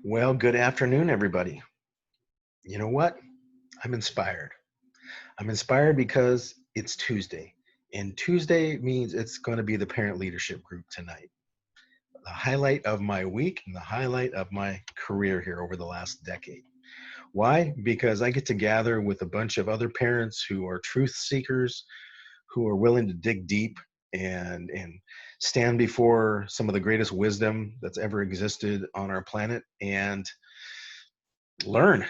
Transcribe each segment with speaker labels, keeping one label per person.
Speaker 1: Well, good afternoon, everybody. You know what? I'm inspired. I'm inspired because it's Tuesday, and Tuesday means it's going to be the parent leadership group tonight. The highlight of my week and the highlight of my career here over the last decade. Why? Because I get to gather with a bunch of other parents who are truth seekers, who are willing to dig deep and stand before some of the greatest wisdom that's ever existed on our planet and learn,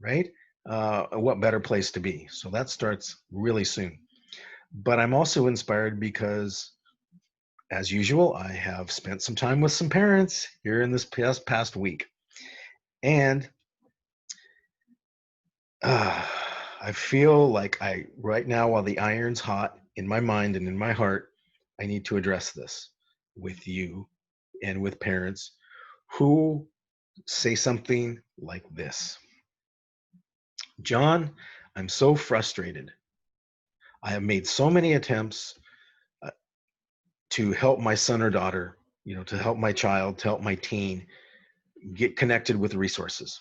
Speaker 1: right? What better place to be? So that starts really soon. But I'm also inspired because, as usual, I have spent some time with some parents here in this past week. And uh, I feel like right now, while the iron's hot in my mind and in my heart, I need to address this with you and with parents who say something like this: John, I'm so frustrated. I have made so many attempts uh, to help my son or daughter, to help my child, to help my teen get connected with resources.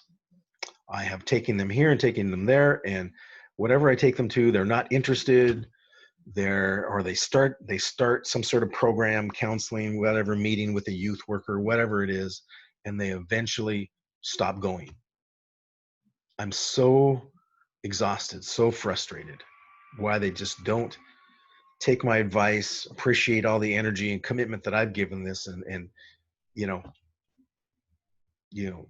Speaker 1: I have taken them here and taken them there, and whatever I take them to, they're not interested. They start some sort of program, counseling, whatever, meeting with a youth worker, whatever it is, and they eventually stop going. I'm so exhausted, so frustrated. Why they just don't take my advice, appreciate all the energy and commitment that I've given this, and you know, you know,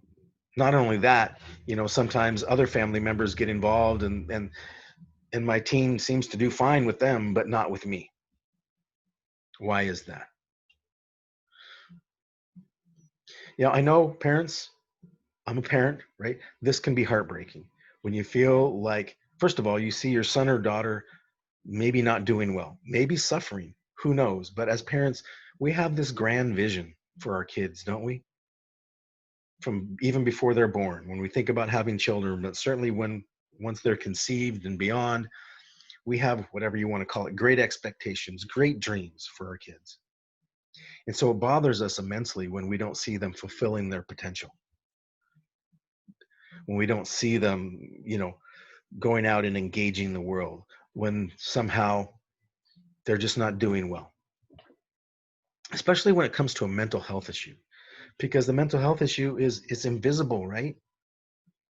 Speaker 1: not only that, sometimes other family members get involved, and my team seems to do fine with them, but not with me. Why is that? I know parents. I'm a parent, right? This can be heartbreaking when you feel like, first of all, you see your son or daughter maybe not doing well, maybe suffering. Who knows? But as parents, we have this grand vision for our kids, don't we? From even before they're born, when we think about having children, but certainly when once they're conceived and beyond, we have, whatever you want to call it, great expectations, great dreams for our kids. And so it bothers us immensely when we don't see them fulfilling their potential, when we don't see them, going out and engaging the world, when somehow they're just not doing well, especially when it comes to a mental health issue, because the mental health issue is it's invisible, right?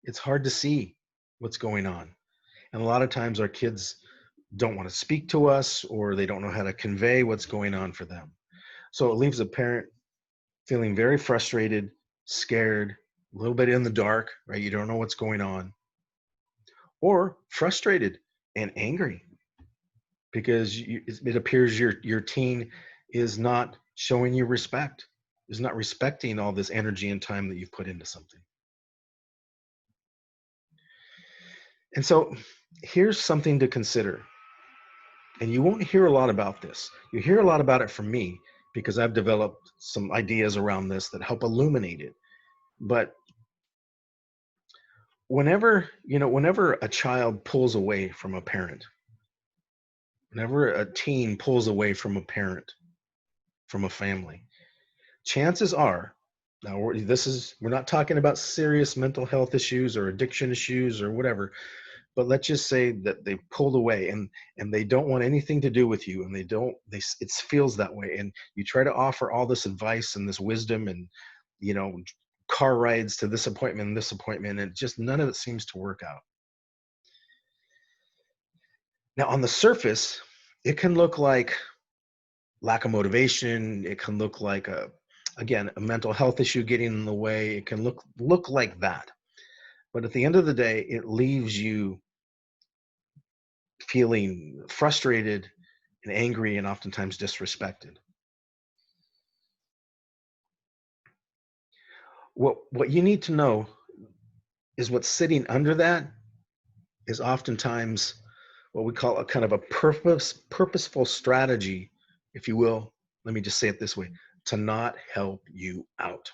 Speaker 1: It's hard to see what's going on. And a lot of times our kids don't want to speak to us, or they don't know how to convey what's going on for them. So it leaves a parent feeling very frustrated, scared, a little bit in the dark, right? You don't know what's going on, or frustrated and angry because it appears your teen is not showing you respect, is not respecting all this energy and time that you've put into something. And so here's something to consider. And you won't hear a lot about this. You hear a lot about it from me because I've developed some ideas around this that help illuminate it. But whenever a child pulls away from a parent, whenever a teen pulls away from a parent, from a family, chances are, now we're not talking about serious mental health issues or addiction issues or whatever, but let's just say that they pulled away and they don't want anything to do with you, and it feels that way, and you try to offer all this advice and this wisdom and you know car rides to this appointment and this appointment, and just none of it seems to work out. Now on the surface, it can look like lack of motivation. It can look like a mental health issue getting in the way. It can look like that, but at the end of the day, it leaves you feeling frustrated and angry and oftentimes disrespected. What you need to know is what's sitting under that is oftentimes what we call a kind of a purposeful strategy, if you will. Let me just say it this way: to not help you out.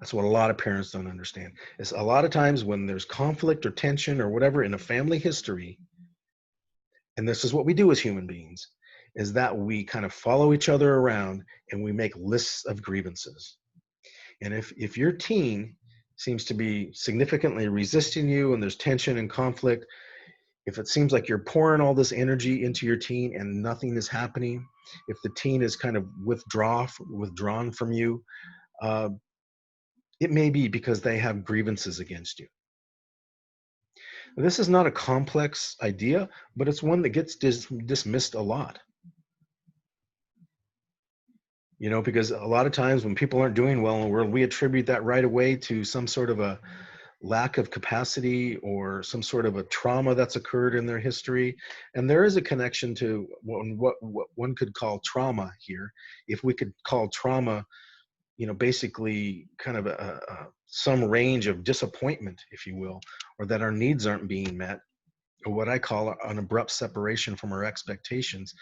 Speaker 1: That's what a lot of parents don't understand. Is a lot of times when there's conflict or tension or whatever in a family history, and this is what we do as human beings, is that we kind of follow each other around and we make lists of grievances. And if your teen seems to be significantly resisting you and there's tension and conflict, if it seems like you're pouring all this energy into your teen and nothing is happening, if the teen is kind of withdrawn from you, uh, it may be because they have grievances against you. This is not a complex idea, but it's one that gets dismissed a lot. Because a lot of times when people aren't doing well in the world, we attribute that right away to some sort of a lack of capacity or some sort of a trauma that's occurred in their history. And there is a connection to what one could call trauma here. If we could call trauma, basically kind of some range of disappointment, if you will, or that our needs aren't being met, or what I call an abrupt separation from our expectations,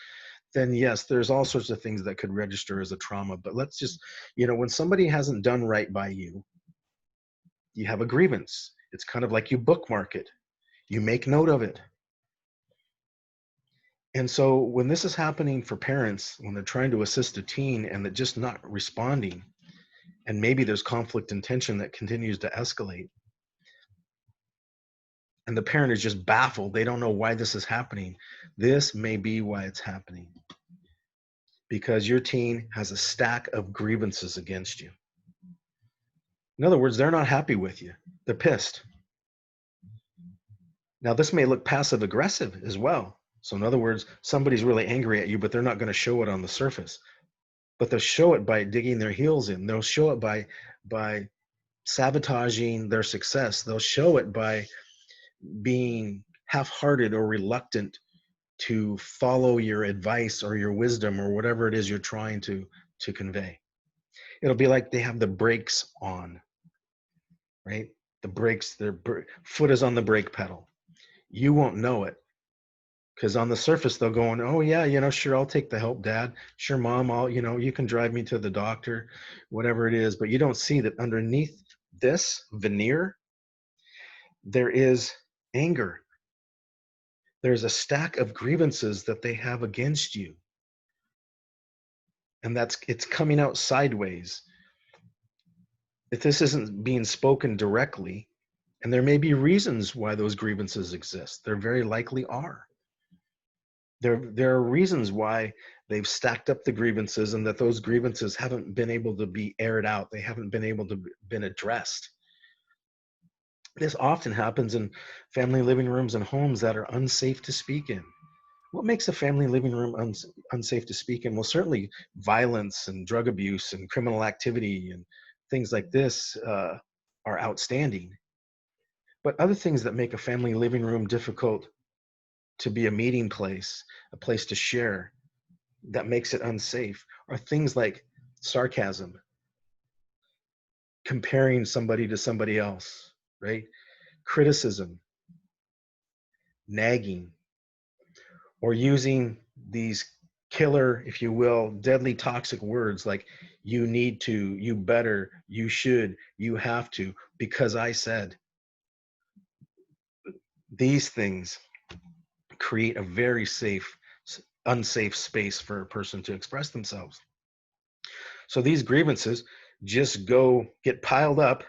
Speaker 1: then yes, there's all sorts of things that could register as a trauma. But let's just, when somebody hasn't done right by you, you have a grievance. It's kind of like you bookmark it, you make note of it. And so when this is happening for parents, when they're trying to assist a teen and they're just not responding, and maybe there's conflict and tension that continues to escalate, and the parent is just baffled, they don't know why this is happening, this may be why it's happening. Because your teen has a stack of grievances against you. In other words, they're not happy with you. They're pissed. Now, this may look passive aggressive as well. So in other words, somebody's really angry at you, but they're not going to show it on the surface. But they'll show it by digging their heels in. They'll show it by sabotaging their success. They'll show it by being half-hearted or reluctant to follow your advice or your wisdom or whatever it is you're trying to convey. It'll be like they have the brakes on, right? The brakes, their foot is on the brake pedal. You won't know it because on the surface they'll go on, oh yeah, sure, I'll take the help, Dad. Sure, Mom, you can drive me to the doctor, whatever it is. But you don't see that underneath this veneer, there is anger. There's a stack of grievances that they have against you. And it's coming out sideways. If this isn't being spoken directly, and there may be reasons why those grievances exist. There very likely are. There are reasons why they've stacked up the grievances and that those grievances haven't been able to be aired out. They haven't been able to been addressed. This often happens in family living rooms and homes that are unsafe to speak in. What makes a family living room unsafe to speak in? Well, certainly violence and drug abuse and criminal activity and things like this are outstanding. But other things that make a family living room difficult to be a meeting place, a place to share, that makes it unsafe, are things like sarcasm, comparing somebody to somebody else, right? Criticism, nagging, or using these killer, if you will, deadly toxic words like you need to, you better, you should, you have to, because I said. These things create a very unsafe space for a person to express themselves. So these grievances just get piled up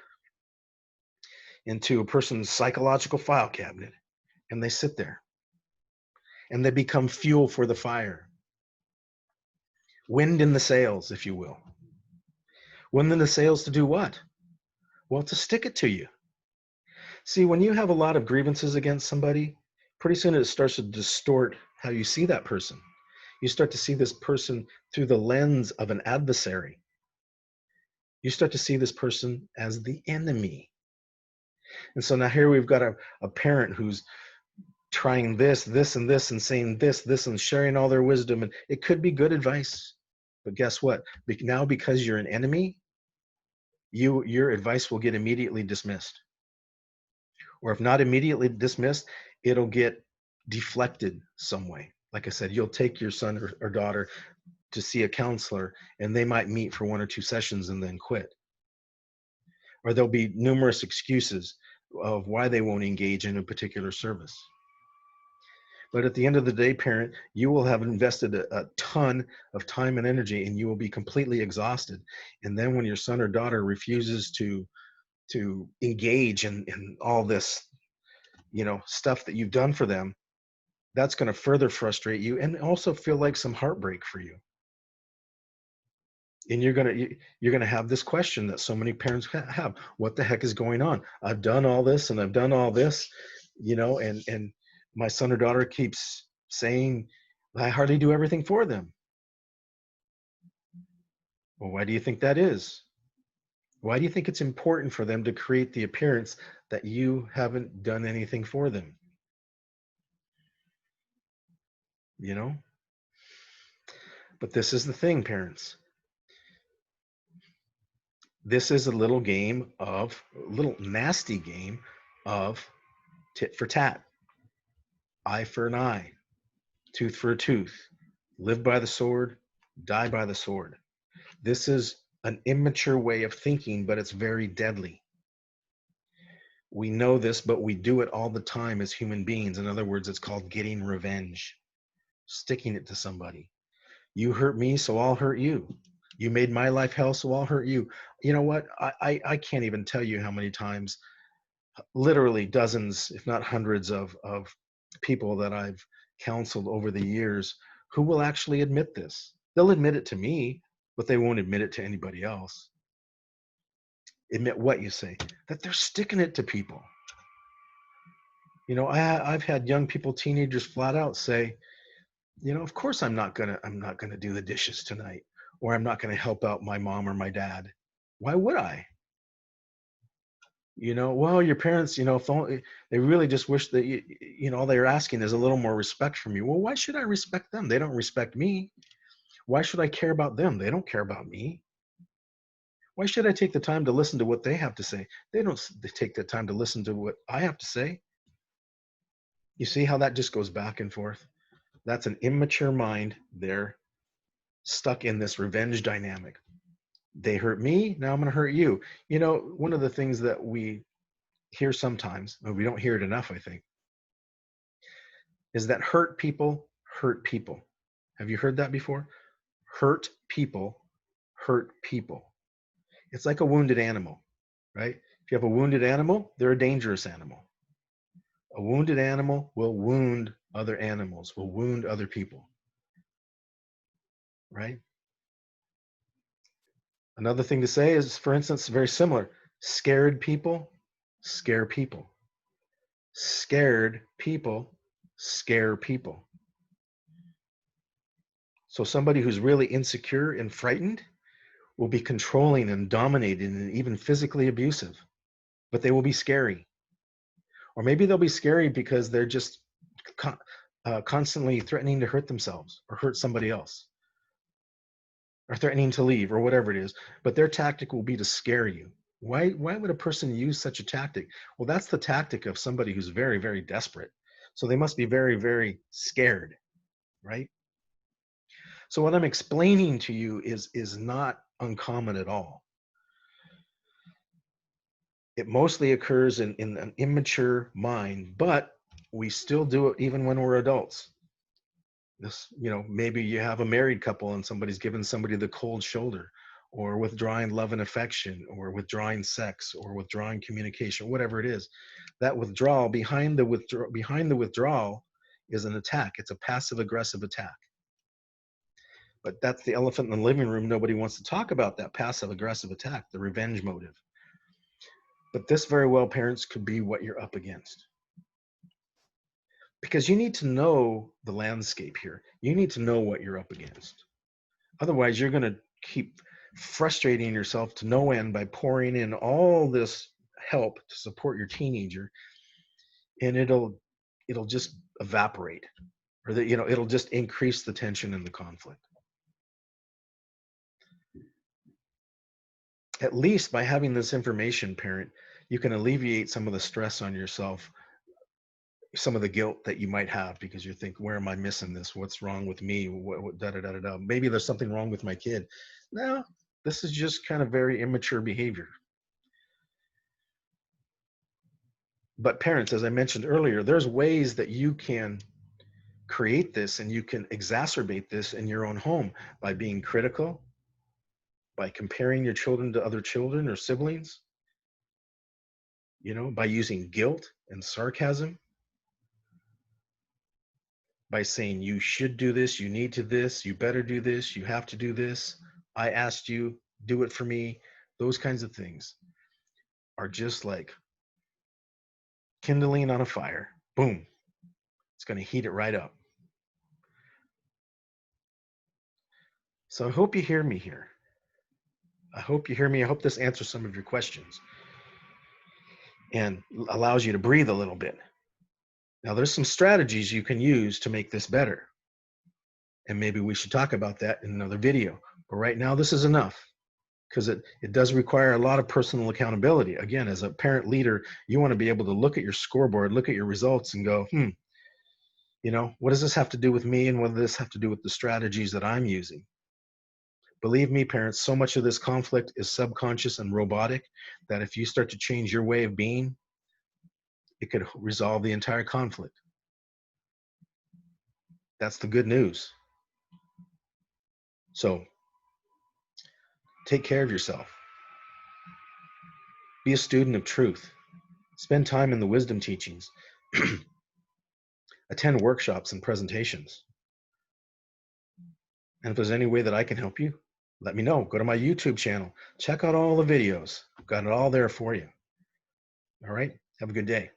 Speaker 1: into a person's psychological file cabinet, and they sit there, and they become fuel for the fire. Wind in the sails, if you will. Wind in the sails to do what? Well, to stick it to you. See, when you have a lot of grievances against somebody, pretty soon it starts to distort how you see that person. You start to see this person through the lens of an adversary. You start to see this person as the enemy. And so now here we've got a parent who's trying this, and this, and saying this, and sharing all their wisdom. And it could be good advice. But guess what? Now because you're an enemy, your advice will get immediately dismissed. Or if not immediately dismissed, it'll get deflected some way. Like I said, you'll take your son or daughter to see a counselor, and they might meet for 1 or 2 sessions and then quit. Or there'll be numerous excuses of why they won't engage in a particular service. But at the end of the day, parent, you will have invested a ton of time and energy, and you will be completely exhausted. And then when your son or daughter refuses to engage in all this, stuff that you've done for them, that's going to further frustrate you and also feel like some heartbreak for you. And you're going to have this question that so many parents have: what the heck is going on? I've done all this and I've done all this, and my son or daughter keeps saying I hardly do everything for them. Well, why do you think that is? Why do you think it's important for them to create the appearance that you haven't done anything for them? you know but this is the thing, parents. This is a little nasty game of tit for tat, eye for an eye, tooth for a tooth, live by the sword, die by the sword. This is an immature way of thinking, but it's very deadly. We know this, but we do it all the time as human beings. In other words, it's called getting revenge, sticking it to somebody. You hurt me, so I'll hurt you. You made my life hell, so I'll hurt you. You know what? I can't even tell you how many times, literally dozens, if not hundreds of people that I've counseled over the years who will actually admit this. They'll admit it to me, but they won't admit it to anybody else. Admit what, you say? That they're sticking it to people. I've had young people, teenagers, flat out say, of course I'm not gonna do the dishes tonight, or I'm not gonna help out my mom or my dad. Why would I? Well, your parents, if only, they really just wish that all they're asking is a little more respect from you. Well, why should I respect them? They don't respect me. Why should I care about them? They don't care about me. Why should I take the time to listen to what they have to say? They take the time to listen to what I have to say. You see how that just goes back and forth? That's an immature mind. They're stuck in this revenge dynamic. They hurt me, now I'm going to hurt you. One of the things that we hear sometimes, but we don't hear it enough, I think, is that hurt people hurt people. Have you heard that before? Hurt people hurt people. It's like a wounded animal, right? If you have a wounded animal, they're a dangerous animal. A wounded animal will wound other animals, will wound other people, right? Another thing to say is, for instance, very similar: scared people scare people. Scared people scare people. So somebody who's really insecure and frightened will be controlling and dominating and even physically abusive, but they will be scary. Or maybe they'll be scary because they're just constantly threatening to hurt themselves or hurt somebody else, or threatening to leave, or whatever it is. But their tactic will be to scare you. Why would a person use such a tactic? Well, that's the tactic of somebody who's very, very desperate. So they must be very, very scared, right? So what I'm explaining to you is not uncommon at all. It mostly occurs in an immature mind, but we still do it even when we're adults. Maybe you have a married couple and somebody's given somebody the cold shoulder, or withdrawing love and affection, or withdrawing sex, or withdrawing communication, whatever it is. That withdrawal, behind the withdrawal is an attack. It's a passive aggressive attack. But that's the elephant in the living room. Nobody wants to talk about that passive aggressive attack, the revenge motive. But this very well, parents, could be what you're up against. Because you need to know the landscape here. You need to know what you're up against. Otherwise, you're going to keep frustrating yourself to no end by pouring in all this help to support your teenager, and it'll just evaporate, or it'll just increase the tension and the conflict. At least by having this information, parent, you can alleviate some of the stress on yourself, some of the guilt that you might have, because you think, where am I missing this? What's wrong with me? What da da da da da. Maybe there's something wrong with my kid. No, this is just kind of very immature behavior. But parents, as I mentioned earlier, there's ways that you can create this and you can exacerbate this in your own home by being critical, by comparing your children to other children or siblings, by using guilt and sarcasm, by saying you should do this, you need to this, you better do this, you have to do this, I asked you, do it for me. Those kinds of things are just like kindling on a fire. Boom. It's going to heat it right up. So I hope you hear me here. I hope you hear me. I hope this answers some of your questions and allows you to breathe a little bit. Now, there's some strategies you can use to make this better. And maybe we should talk about that in another video. But right now, this is enough because it does require a lot of personal accountability. Again, as a parent leader, you want to be able to look at your scoreboard, look at your results and go, what does this have to do with me? And what does this have to do with the strategies that I'm using? Believe me, parents, so much of this conflict is subconscious and robotic that if you start to change your way of being, it could resolve the entire conflict. That's the good news. So take care of yourself. Be a student of truth. Spend time in the wisdom teachings. Attend workshops and presentations. And if there's any way that I can help you, let me know. Go to my YouTube channel. Check out all the videos. I've got it all there for you. All right. Have a good day.